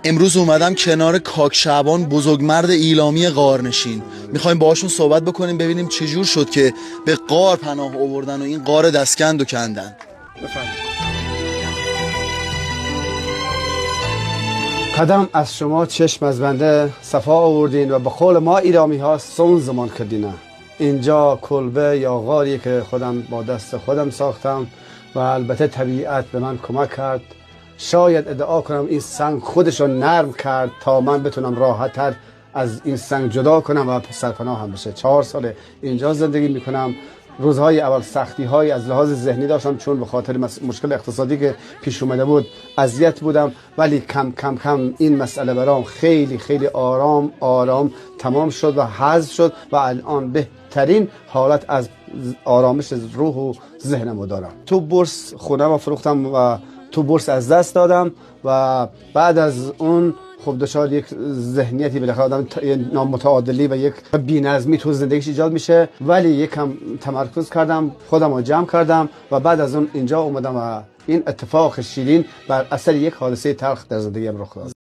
امروز اومدم کنار کاک شعبان بزرگمرد ایلامی غارنشین. میخوایم باهاشون صحبت بکنیم ببینیم چجور شد که به غار پناه آوردن و این غار دستکند و کندن. بفرمایید. قدم از شما چشم از بنده صفا آوردین و به قول ما ایلامی ها سون زمان کردین. اینجا کلبه یا غاری که خودم با دست خودم ساختم و البته طبیعت به من کمک کرد. شاید ادعا کنم این سنگ خودش رو نرم کرد تا من بتونم راحت‌تر از این سنگ جدا کنم و سرپناه هم بشه. 4 سال اینجا زندگی میکنم. روزهای اول سختی‌های از لحاظ ذهنی داشتم چون به خاطر مشکل اقتصادی که پیش اومده بود اذیت بودم، ولی کم کم این مسئله برام خیلی خیلی آرام تمام شد و حذف شد و الان بهترین حالت از آرامش روح و ذهنم دارم. تو بورس خونم رو فروختم و تو بورس از دست دادم و بعد از اون خب دچار یک ذهنیتی بالاخره آدم نامتعادلی و یک بی‌نظمی تو زندگیش ایجاد میشه، ولی یکم تمرکز کردم، خودم رو جمع کردم و بعد از اون اینجا اومدم و این اتفاق شیرین بر اثر یک حادثه تلخ در زندگیم رخ داد.